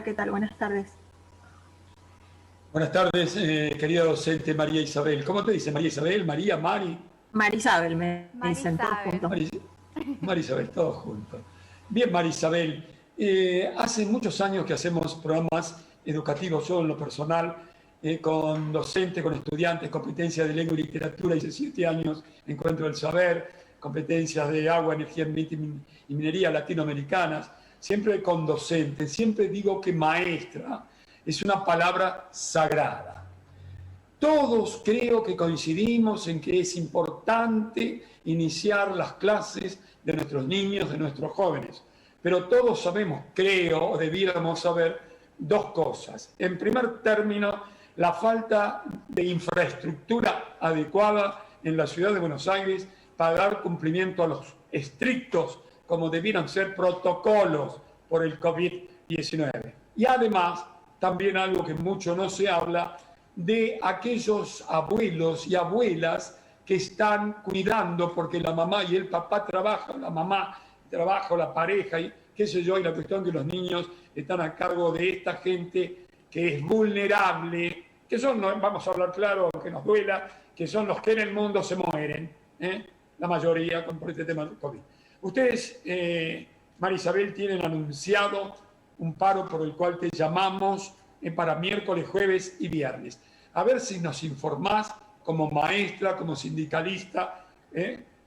¿qué tal? Buenas tardes. Buenas tardes, querida docente María Isabel. ¿Cómo te dice María Isabel? ¿María, Mari? Marisabel, me dicen todos Marisabel. juntos. María Isabel, todos juntos. Bien, María Isabel, hace muchos años que hacemos programas educativos, yo en lo personal, con docentes, con estudiantes, competencias de lengua y literatura, hice 7 años, Encuentro del Saber, competencias de agua, energía y minería latinoamericanas, siempre con docentes, siempre digo que maestra es una palabra sagrada. Todos creo que coincidimos en que es importante iniciar las clases de nuestros niños, de nuestros jóvenes. Pero todos sabemos, creo, o debiéramos saber, dos cosas. En primer término, la falta de infraestructura adecuada en la ciudad de Buenos Aires para dar cumplimiento a los estrictos, como debieran ser, protocolos por el COVID-19. Y además, también algo que mucho no se habla, de aquellos abuelos y abuelas que están cuidando porque la mamá y el papá trabajan, la mamá trabaja, la pareja y qué sé yo, y la cuestión que los niños están a cargo de esta gente que es vulnerable, que son, vamos a hablar claro, aunque nos duela, que son los que en el mundo se mueren, la mayoría por este tema del COVID. Ustedes, María Isabel, tienen anunciado un paro por el cual te llamamos para miércoles, jueves y viernes. A ver si nos informás como maestra, como sindicalista,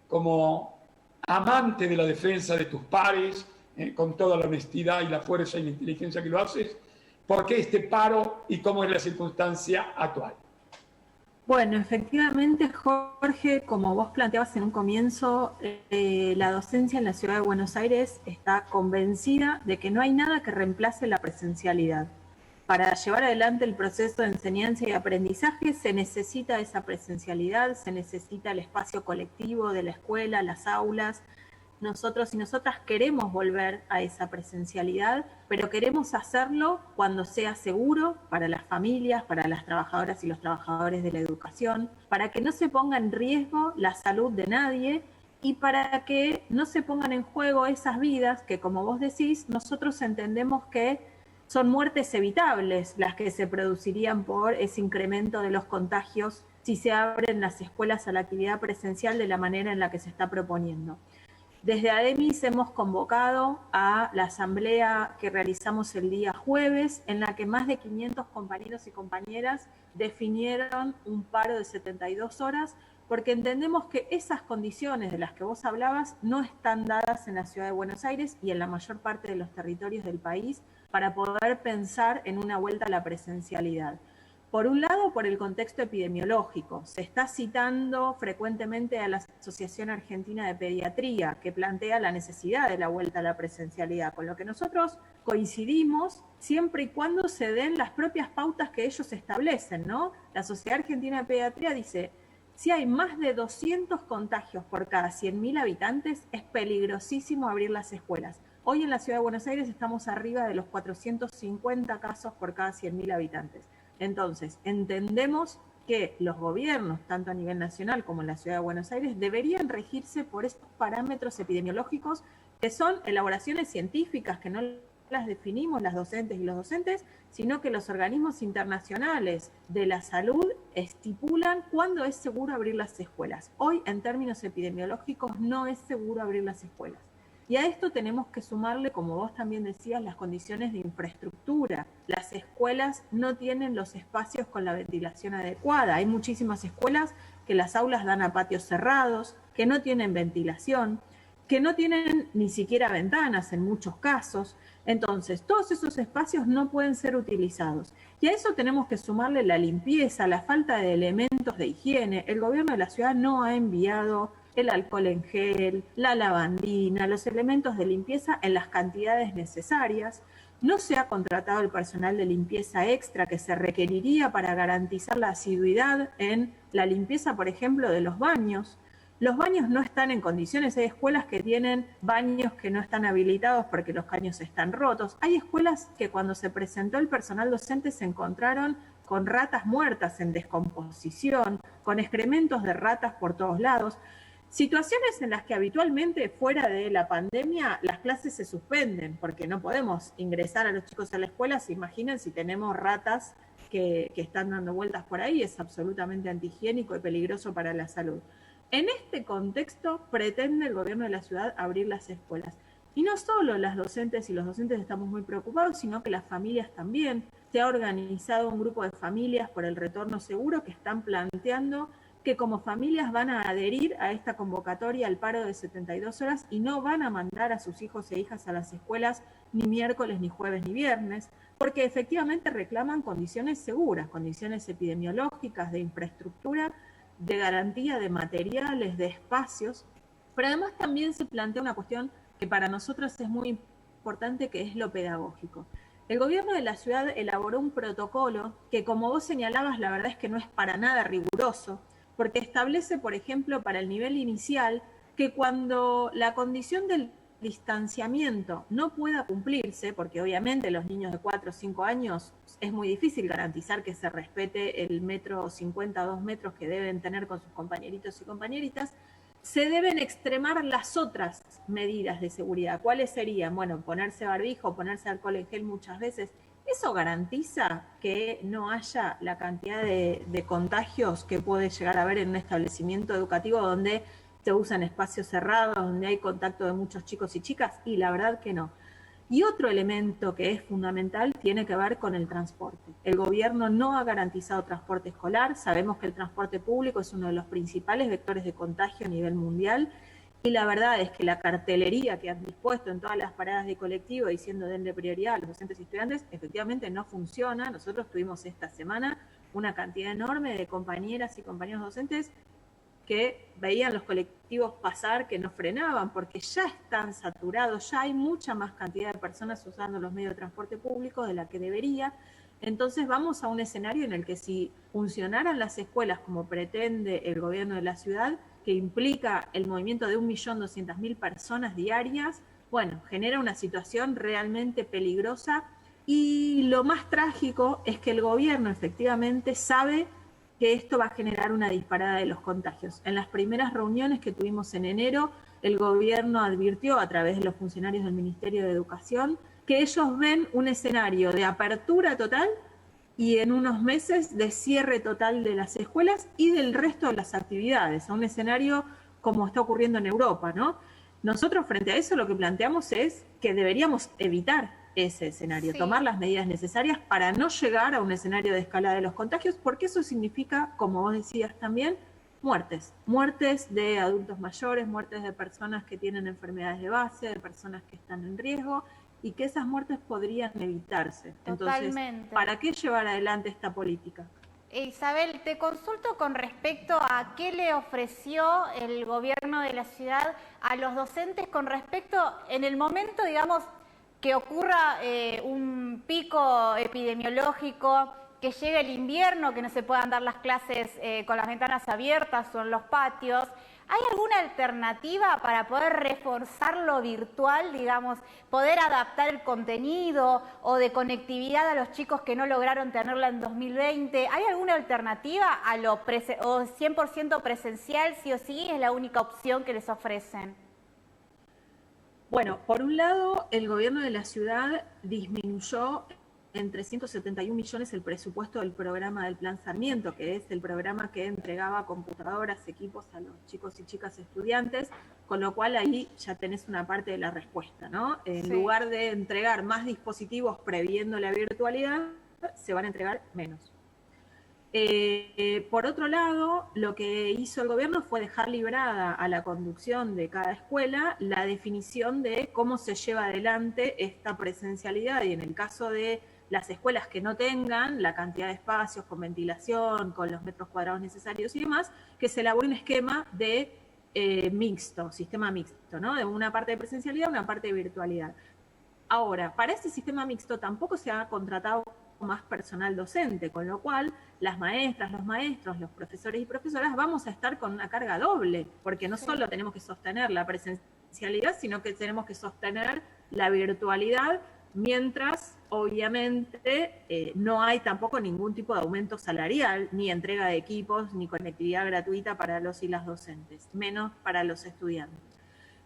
como amante de la defensa de tus pares, con toda la honestidad y la fuerza y la inteligencia que lo haces, ¿por qué este paro y cómo es la circunstancia actual? Bueno, efectivamente, Jorge, como vos planteabas en un comienzo, la docencia en la Ciudad de Buenos Aires está convencida de que no hay nada que reemplace la presencialidad. Para llevar adelante el proceso de enseñanza y aprendizaje se necesita esa presencialidad, se necesita el espacio colectivo de la escuela, las aulas. Nosotros y nosotras queremos volver a esa presencialidad, pero queremos hacerlo cuando sea seguro para las familias, para las trabajadoras y los trabajadores de la educación, para que no se ponga en riesgo la salud de nadie y para que no se pongan en juego esas vidas que, como vos decís, nosotros entendemos que son muertes evitables las que se producirían por ese incremento de los contagios si se abren las escuelas a la actividad presencial de la manera en la que se está proponiendo. Desde ADEMIS hemos convocado a la asamblea que realizamos el día jueves, en la que más de 500 compañeros y compañeras definieron un paro de 72 horas, porque entendemos que esas condiciones de las que vos hablabas no están dadas en la Ciudad de Buenos Aires y en la mayor parte de los territorios del país para poder pensar en una vuelta a la presencialidad. Por un lado, por el contexto epidemiológico. Se está citando frecuentemente a la Asociación Argentina de Pediatría, que plantea la necesidad de la vuelta a la presencialidad, con lo que nosotros coincidimos siempre y cuando se den las propias pautas que ellos establecen, ¿no? La Sociedad Argentina de Pediatría dice, si hay más de 200 contagios por cada 100.000 habitantes, es peligrosísimo abrir las escuelas. Hoy en la Ciudad de Buenos Aires estamos arriba de los 450 casos por cada 100.000 habitantes. Entonces, entendemos que los gobiernos, tanto a nivel nacional como en la Ciudad de Buenos Aires, deberían regirse por estos parámetros epidemiológicos que son elaboraciones científicas, que no las definimos las docentes y los docentes, sino que los organismos internacionales de la salud estipulan cuándo es seguro abrir las escuelas. Hoy, en términos epidemiológicos, no es seguro abrir las escuelas. Y a esto tenemos que sumarle, como vos también decías, las condiciones de infraestructura. Las escuelas no tienen los espacios con la ventilación adecuada. Hay muchísimas escuelas que las aulas dan a patios cerrados, que no tienen ventilación, que no tienen ni siquiera ventanas en muchos casos. Entonces, todos esos espacios no pueden ser utilizados. Y a eso tenemos que sumarle la limpieza, la falta de elementos de higiene. El gobierno de la ciudad no ha enviado el alcohol en gel, la lavandina, los elementos de limpieza en las cantidades necesarias. No se ha contratado el personal de limpieza extra que se requeriría para garantizar la asiduidad en la limpieza, por ejemplo, de los baños. Los baños no están en condiciones, hay escuelas que tienen baños que no están habilitados porque los caños están rotos. Hay escuelas que cuando se presentó el personal docente se encontraron con ratas muertas en descomposición, con excrementos de ratas por todos lados. Situaciones en las que habitualmente, fuera de la pandemia, las clases se suspenden, porque no podemos ingresar a los chicos a la escuela. Se imaginen si tenemos ratas que están dando vueltas por ahí, es absolutamente antihigiénico y peligroso para la salud. En este contexto, pretende el gobierno de la ciudad abrir las escuelas. Y no solo las docentes y los docentes estamos muy preocupados, sino que las familias también. Se ha organizado un grupo de familias por el retorno seguro que están planteando que como familias van a adherir a esta convocatoria al paro de 72 horas y no van a mandar a sus hijos e hijas a las escuelas ni miércoles, ni jueves, ni viernes, porque efectivamente reclaman condiciones seguras, condiciones epidemiológicas, de infraestructura, de garantía de materiales, de espacios. Pero además también se plantea una cuestión que para nosotros es muy importante, que es lo pedagógico. El gobierno de la ciudad elaboró un protocolo que, como vos señalabas, la verdad es que no es para nada riguroso, porque establece, por ejemplo, para el nivel inicial, que cuando la condición del distanciamiento no pueda cumplirse, porque obviamente los niños de 4 o 5 años es muy difícil garantizar que se respete el 1,50 m, 2 metros que deben tener con sus compañeritos y compañeritas, se deben extremar las otras medidas de seguridad. ¿Cuáles serían? Bueno, ponerse barbijo, ponerse alcohol en gel muchas veces. ¿Eso garantiza que no haya la cantidad de contagios que puede llegar a haber en un establecimiento educativo donde se usan espacios cerrados, donde hay contacto de muchos chicos y chicas? Y la verdad que no. Y otro elemento que es fundamental tiene que ver con el transporte. El gobierno no ha garantizado transporte escolar. Sabemos que el transporte público es uno de los principales vectores de contagio a nivel mundial. Y la verdad es que la cartelería que han dispuesto en todas las paradas de colectivo diciendo denle prioridad a los docentes y estudiantes, efectivamente no funciona. Nosotros tuvimos esta semana una cantidad enorme de compañeras y compañeros docentes que veían los colectivos pasar, que no frenaban, porque ya están saturados, ya hay mucha más cantidad de personas usando los medios de transporte público de la que debería. Entonces vamos a un escenario en el que, si funcionaran las escuelas como pretende el gobierno de la ciudad, que implica el movimiento de 1.200.000 personas diarias, bueno, genera una situación realmente peligrosa. Y lo más trágico es que el gobierno efectivamente sabe que esto va a generar una disparada de los contagios. En las primeras reuniones que tuvimos en enero, el gobierno advirtió a través de los funcionarios del Ministerio de Educación que ellos ven un escenario de apertura total y en unos meses de cierre total de las escuelas y del resto de las actividades, a un escenario como está ocurriendo en Europa, ¿no? Nosotros, frente a eso, lo que planteamos es que deberíamos evitar ese escenario, tomar las medidas necesarias para no llegar a un escenario de escalada de los contagios, porque eso significa, como vos decías también, muertes de adultos mayores, muertes de personas que tienen enfermedades de base, de personas que están en riesgo, y que esas muertes podrían evitarse. Entonces, ¿para qué llevar adelante esta política? Isabel, te consulto con respecto a qué le ofreció el gobierno de la ciudad a los docentes con respecto, en el momento, digamos, que ocurra un pico epidemiológico, que llegue el invierno, que no se puedan dar las clases con las ventanas abiertas o en los patios. ¿Hay alguna alternativa para poder reforzar lo virtual, digamos, poder adaptar el contenido o de conectividad a los chicos que no lograron tenerla en 2020? ¿Hay alguna alternativa a lo o 100% presencial, sí o sí, es la única opción que les ofrecen? Bueno, por un lado, el gobierno de la ciudad disminuyó en 371 millones el presupuesto del programa del Plan Sarmiento, que es el programa que entregaba computadoras, equipos a los chicos y chicas estudiantes, con lo cual ahí ya tenés una parte de la respuesta, ¿no? En lugar de entregar más dispositivos previendo la virtualidad, se van a entregar menos. Por otro lado, lo que hizo el gobierno fue dejar librada a la conducción de cada escuela la definición de cómo se lleva adelante esta presencialidad, y en el caso de las escuelas que no tengan la cantidad de espacios con ventilación, con los metros cuadrados necesarios y demás, que se elabore un esquema de sistema mixto, ¿no? De una parte de presencialidad, una parte de virtualidad. Ahora, para este sistema mixto tampoco se ha contratado más personal docente, con lo cual las maestras, los maestros, los profesores y profesoras vamos a estar con una carga doble, porque no solo tenemos que sostener la presencialidad, sino que tenemos que sostener la virtualidad Mientras, obviamente, no hay tampoco ningún tipo de aumento salarial, ni entrega de equipos, ni conectividad gratuita para los y las docentes, menos para los estudiantes.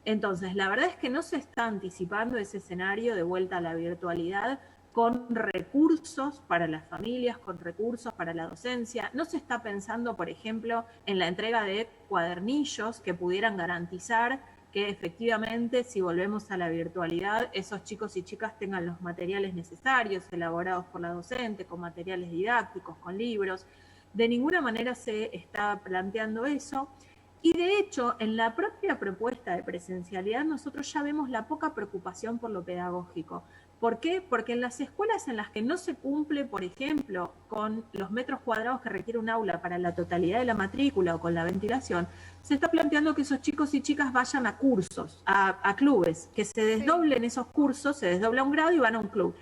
Entonces, la verdad es que no se está anticipando ese escenario de vuelta a la virtualidad con recursos para las familias, con recursos para la docencia. No se está pensando, por ejemplo, en la entrega de cuadernillos que pudieran garantizar que efectivamente, si volvemos a la virtualidad, esos chicos y chicas tengan los materiales necesarios, elaborados por la docente, con materiales didácticos, con libros. De ninguna manera se está planteando eso. Y de hecho, en la propia propuesta de presencialidad, nosotros ya vemos la poca preocupación por lo pedagógico. ¿Por qué? Porque en las escuelas en las que no se cumple, por ejemplo, con los metros cuadrados que requiere un aula para la totalidad de la matrícula o con la ventilación, se está planteando que esos chicos y chicas vayan a cursos, a clubes, que se desdoblen esos cursos, se desdobla un grado y van a un club.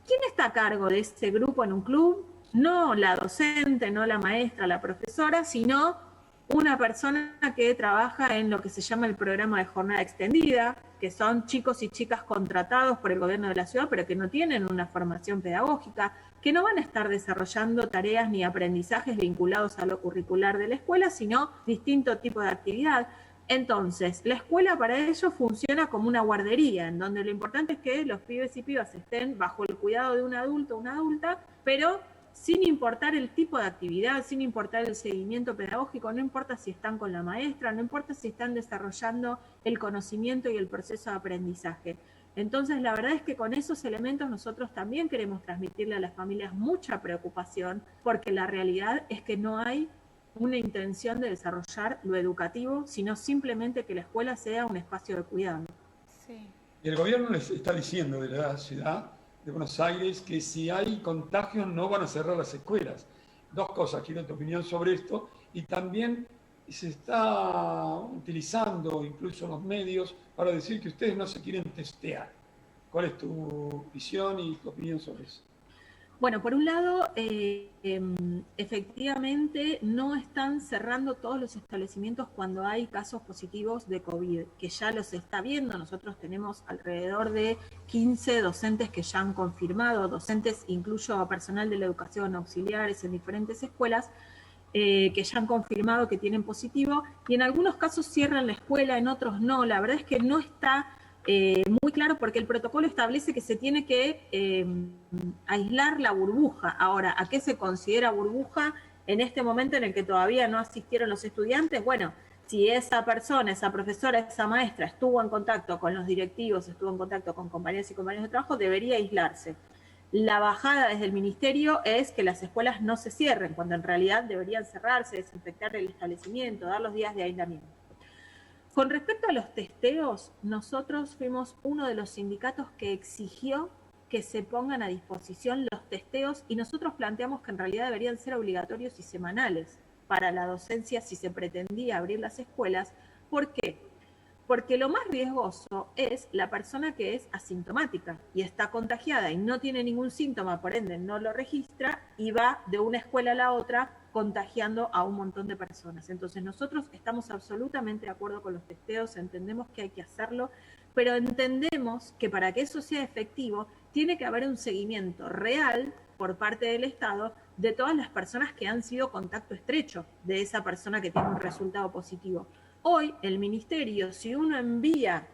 ¿Quién está a cargo de ese grupo en un club? No la docente, no la maestra, la profesora, sino una persona que trabaja en lo que se llama el programa de jornada extendida, que son chicos y chicas contratados por el gobierno de la ciudad, pero que no tienen una formación pedagógica, que no van a estar desarrollando tareas ni aprendizajes vinculados a lo curricular de la escuela, sino distinto tipo de actividad. Entonces, la escuela para ellos funciona como una guardería, en donde lo importante es que los pibes y pibas estén bajo el cuidado de un adulto o una adulta, pero sin importar el tipo de actividad, sin importar el seguimiento pedagógico, no importa si están con la maestra, no importa si están desarrollando el conocimiento y el proceso de aprendizaje. Entonces, la verdad es que con esos elementos nosotros también queremos transmitirle a las familias mucha preocupación, porque la realidad es que no hay una intención de desarrollar lo educativo, sino simplemente que la escuela sea un espacio de cuidado. Sí. Y el gobierno les está diciendo de la ciudad de Buenos Aires que si hay contagios no van a cerrar las escuelas. Dos cosas, quiero tu opinión sobre esto. Y también se está utilizando incluso los medios para decir que ustedes no se quieren testear. ¿Cuál es tu visión y tu opinión sobre eso? Bueno, por un lado, efectivamente no están cerrando todos los establecimientos cuando hay casos positivos de COVID, que ya los está viendo. Nosotros tenemos alrededor de 15 docentes que ya han confirmado, docentes incluyo a personal de la educación, auxiliares en diferentes escuelas, que ya han confirmado que tienen positivo, y en algunos casos cierran la escuela, en otros no. La verdad es que no está muy claro, porque el protocolo establece que se tiene que aislar la burbuja. Ahora, ¿a qué se considera burbuja en este momento en el que todavía no asistieron los estudiantes? Bueno, si esa persona, esa profesora, esa maestra estuvo en contacto con los directivos, estuvo en contacto con compañeras y compañeros de trabajo, debería aislarse. La bajada desde el ministerio es que las escuelas no se cierren, cuando en realidad deberían cerrarse, desinfectar el establecimiento, dar los días de aislamiento. Con respecto a los testeos, nosotros fuimos uno de los sindicatos que exigió que se pongan a disposición los testeos, y nosotros planteamos que en realidad deberían ser obligatorios y semanales para la docencia si se pretendía abrir las escuelas. ¿Por qué? Porque lo más riesgoso es la persona que es asintomática y está contagiada y no tiene ningún síntoma, por ende no lo registra y va de una escuela a la otra contagiando a un montón de personas. Entonces nosotros estamos absolutamente de acuerdo con los testeos, entendemos que hay que hacerlo, pero entendemos que para que eso sea efectivo tiene que haber un seguimiento real por parte del Estado de todas las personas que han sido contacto estrecho de esa persona que tiene un resultado positivo. Hoy el ministerio, si uno envía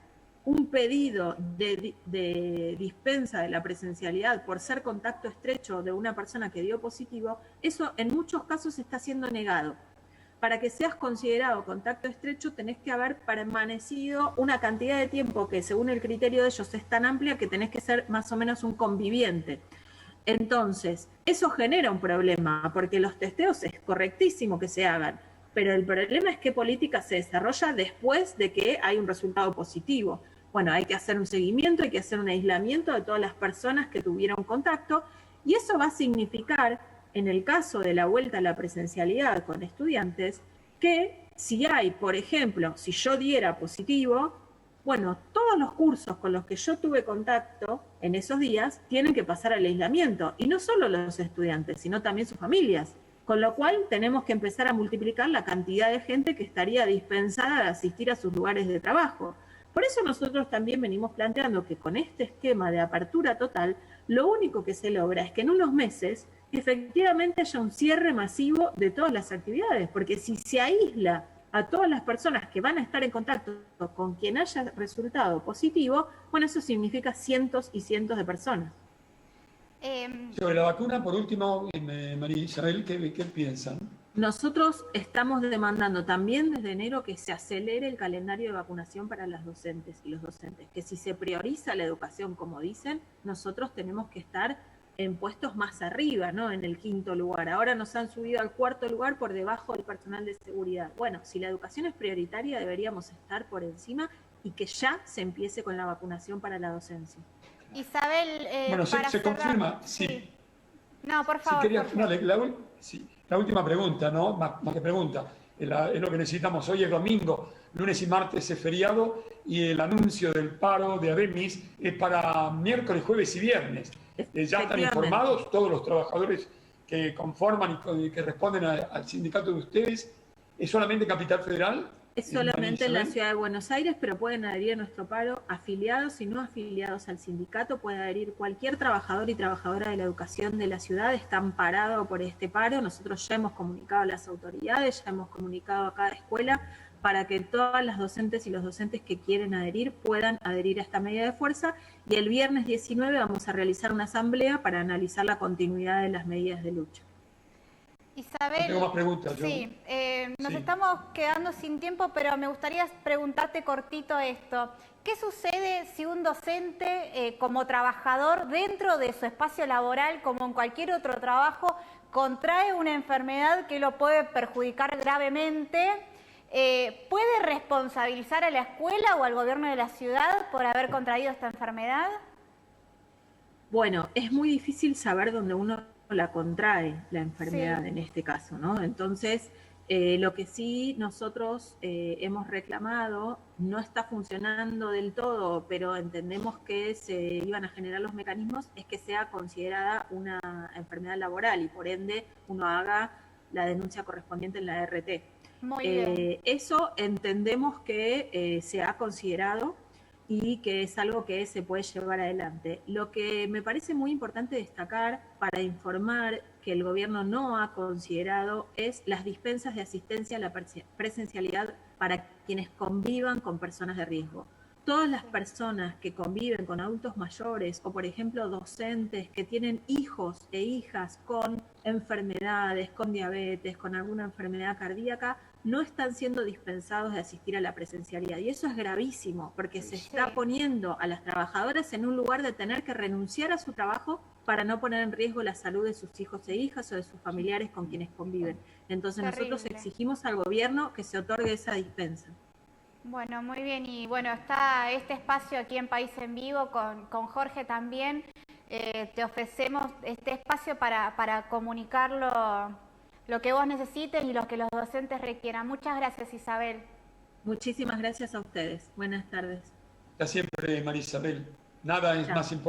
un pedido de dispensa de la presencialidad por ser contacto estrecho de una persona que dio positivo, eso en muchos casos está siendo negado. Para que seas considerado contacto estrecho tenés que haber permanecido una cantidad de tiempo que según el criterio de ellos es tan amplia que tenés que ser más o menos un conviviente. Entonces, eso genera un problema, porque los testeos es correctísimo que se hagan, pero el problema es qué política se desarrolla después de que hay un resultado positivo. Bueno, hay que hacer un seguimiento, hay que hacer un aislamiento de todas las personas que tuvieron contacto, y eso va a significar, en el caso de la vuelta a la presencialidad con estudiantes, que si hay, por ejemplo, si yo diera positivo, bueno, todos los cursos con los que yo tuve contacto en esos días tienen que pasar al aislamiento, y no solo los estudiantes, sino también sus familias. Con lo cual tenemos que empezar a multiplicar la cantidad de gente que estaría dispensada de asistir a sus lugares de trabajo. Por eso nosotros también venimos planteando que con este esquema de apertura total, lo único que se logra es que en unos meses efectivamente haya un cierre masivo de todas las actividades, porque si se aísla a todas las personas que van a estar en contacto con quien haya resultado positivo, bueno, eso significa cientos y cientos de personas. Sobre la vacuna, por último, María Isabel, ¿qué piensan? Nosotros estamos demandando también desde enero que se acelere el calendario de vacunación para las docentes y los docentes, que si se prioriza la educación, como dicen, nosotros tenemos que estar en puestos más arriba, ¿no? En el 5º lugar. Ahora nos han subido al 4º lugar por debajo del personal de seguridad. Bueno, si la educación es prioritaria, deberíamos estar por encima y que ya se empiece con la vacunación para la docencia. Isabel, bueno, para se cerrar... confirma, sí. No, por favor. Sí, quería, la última pregunta, ¿no? Más que pregunta, es lo que necesitamos. Hoy es domingo, lunes y martes es feriado y el anuncio del paro de ABEMIS es para miércoles, jueves y viernes. Ya están informados todos los trabajadores que conforman y que responden al sindicato de ustedes. ¿Es solamente Capital Federal? Es solamente en la ciudad de Buenos Aires, pero pueden adherir a nuestro paro afiliados y no afiliados al sindicato. Puede adherir cualquier trabajador y trabajadora de la educación de la ciudad. Está amparado por este paro. Nosotros ya hemos comunicado a las autoridades, ya hemos comunicado a cada escuela para que todas las docentes y los docentes que quieren adherir puedan adherir a esta medida de fuerza. Y el viernes 19 vamos a realizar una asamblea para analizar la continuidad de las medidas de lucha. Isabel, no tengo más preguntas. Sí, nos estamos quedando sin tiempo, pero me gustaría preguntarte cortito esto. ¿Qué sucede si un docente, como trabajador dentro de su espacio laboral, como en cualquier otro trabajo, contrae una enfermedad que lo puede perjudicar gravemente? ¿Puede responsabilizar a la escuela o al gobierno de la ciudad por haber contraído esta enfermedad? Bueno, es muy difícil saber dónde uno la contrae, la enfermedad en este caso, ¿no? Entonces, lo que sí nosotros hemos reclamado, no está funcionando del todo, pero entendemos que se iban a generar los mecanismos, es que sea considerada una enfermedad laboral y por ende uno haga la denuncia correspondiente en la RT. Muy bien. Eso entendemos que se ha considerado y que es algo que se puede llevar adelante. Lo que me parece muy importante destacar para informar que el gobierno no ha considerado es las dispensas de asistencia a la presencialidad para quienes convivan con personas de riesgo. Todas las personas que conviven con adultos mayores o, por ejemplo, docentes que tienen hijos e hijas con enfermedades, con diabetes, con alguna enfermedad cardíaca, no están siendo dispensados de asistir a la presencialidad. Y eso es gravísimo, porque se está poniendo a las trabajadoras en un lugar de tener que renunciar a su trabajo para no poner en riesgo la salud de sus hijos e hijas o de sus familiares con quienes conviven. Entonces nosotros exigimos al gobierno que se otorgue esa dispensa. Bueno, muy bien. Y bueno, está este espacio aquí en País en Vivo con Jorge también. Te ofrecemos este espacio para comunicar lo que vos necesites y lo que los docentes requieran. Muchas gracias, Isabel. Muchísimas gracias a ustedes. Buenas tardes. Hasta siempre, María Isabel. Nada es más importante.